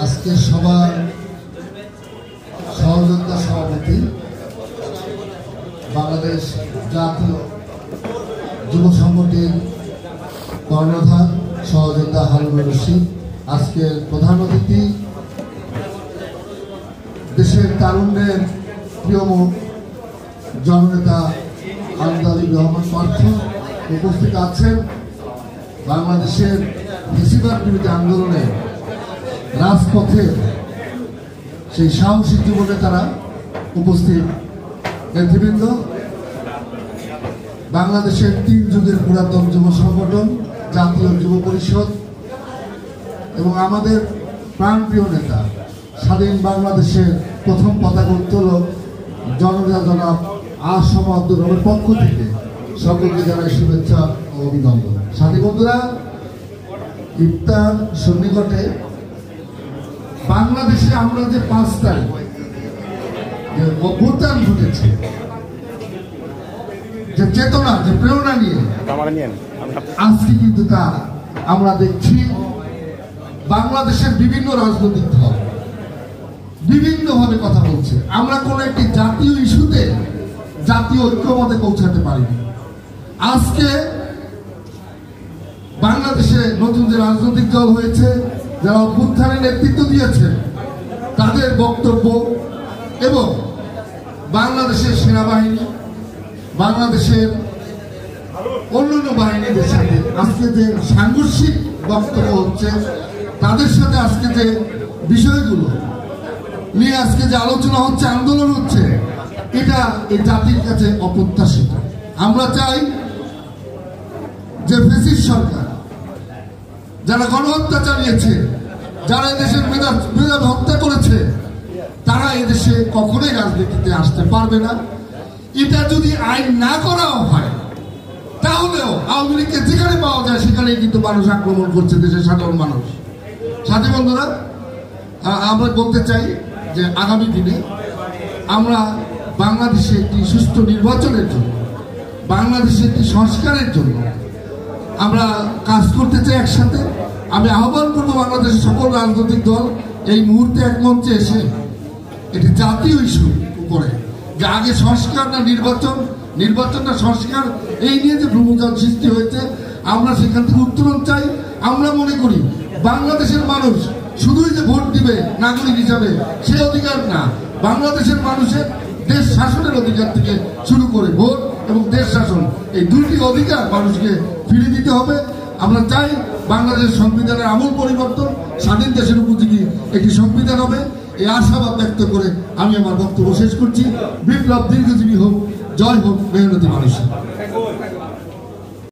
আজকে সবার সহযোগিতা সভাপতি বাংলাদেশ জাতীয় যুব সংগঠনের কর্ণধার সহযোগিতা হারুনুর রশিদ, আজকের প্রধান অতিথি দেশের তারুণ্যের প্রিয় জননেতা আমদানি রহমান পার্থ উপস্থিত আছেন। বাংলাদেশের ফ্যাসিবাদ বিরোধী আন্দোলনে রাজপথে সেই সাহসী জীবনে তারা উপস্থিত নেতৃবৃন্দ, বাংলাদেশের 3 যুগের পুরাতন যুব সংগঠন জাতীয় যুব পরিষদ এবং আমাদের প্রাণপ্রিয় নেতা স্বাধীন বাংলাদেশের প্রথম পতাকা উত্তোলক জননেতা জনাব আসম আব্দুর রহমানের পক্ষ থেকে সকলকে জানাই শুভেচ্ছা ও অভিনন্দন। সাথী বন্ধুরা, ইফতার সন্নিকটে বাংলাদেশে আমরা যে 5 তারিখ যে অভ্যুত্থান ঘটেছে, যে চেতনা, যে প্রেরণা নিয়ে আজকে কিন্তু তা আমরা দেখছি বাংলাদেশের বিভিন্ন রাজনৈতিক দল বিভিন্নভাবে কথা বলছে। আমরা কোনো একটি জাতীয় ইস্যুতে জাতীয় ঐক্যমতে পৌঁছাতে পারিনি। আজকে বাংলাদেশে নতুন যে রাজনৈতিক দল হয়েছে, যারা অভ্যুত্থানের নেতৃত্ব দিয়েছেন, তাদের বক্তব্য এবং বাংলাদেশের সেনাবাহিনী, বাংলাদেশের অন্যান্য বাহিনীদের সাথে আজকে যে সাংঘর্ষিক বক্তব্য হচ্ছে, তাদের সাথে আজকে যে বিষয়গুলো নিয়ে আজকে যে আলোচনা হচ্ছে, আন্দোলন হচ্ছে, এটা এই জাতির কাছে অপ্রত্যাশিত। আমরা চাই যে ফ্যাসিস্ট সরকার যারা গণহত্যা চালিয়েছে, যারা এদেশের মেধাবী হত্যা করেছে, তারা এদেশে কখনোই রাজনীতিতে আসতে পারবে না। এটা যদি আইন না করাও হয়, তাহলেও আওয়ামী লীগকে যেখানে পাওয়া যায় সেখানেই কিন্তু মানুষ আক্রমণ করছে, দেশের সাধারণ মানুষ। সাথী বন্ধুরা, আমরা বলতে চাই যে আগামী দিনে আমরা বাংলাদেশে একটি সুষ্ঠু নির্বাচনের জন্য, বাংলাদেশে একটি সংস্কারের জন্য আমরা কাজ করতে চাই একসাথে। আমি আহ্বান করবো বাংলাদেশের সকল রাজনৈতিক দল এই মুহূর্তে এক মঞ্চে এসে এটি জাতীয় ইস্যু উপরে যে আগে সংস্কার না নির্বাচন, নির্বাচন না সংস্কার, এই নিয়ে যে ভ্রমণ সৃষ্টি হয়েছে, আমরা সেখান থেকে উত্তরণ চাই। আমরা মনে করি বাংলাদেশের মানুষ শুধুই যে ভোট দিবে নাগরিক হিসাবে সে অধিকার না, বাংলাদেশের মানুষের দেশ শাসনের অধিকার থেকে শুরু করে ভোট এবং দেশ শাসন, এই 2টি অধিকার মানুষকে ফিরিয়ে দিতে হবে। আমরা চাই বাংলাদেশের সংবিধানের আমূল পরিবর্তন, স্বাধীন দেশের উপযোগী একটি সংবিধান হবে। এই আশাবাদ ব্যক্ত করে আমি আমার বক্তব্য শেষ করছি। বিপ্লব দীর্ঘজীবী হোক, জয় হোক মেহনতি মানুষের।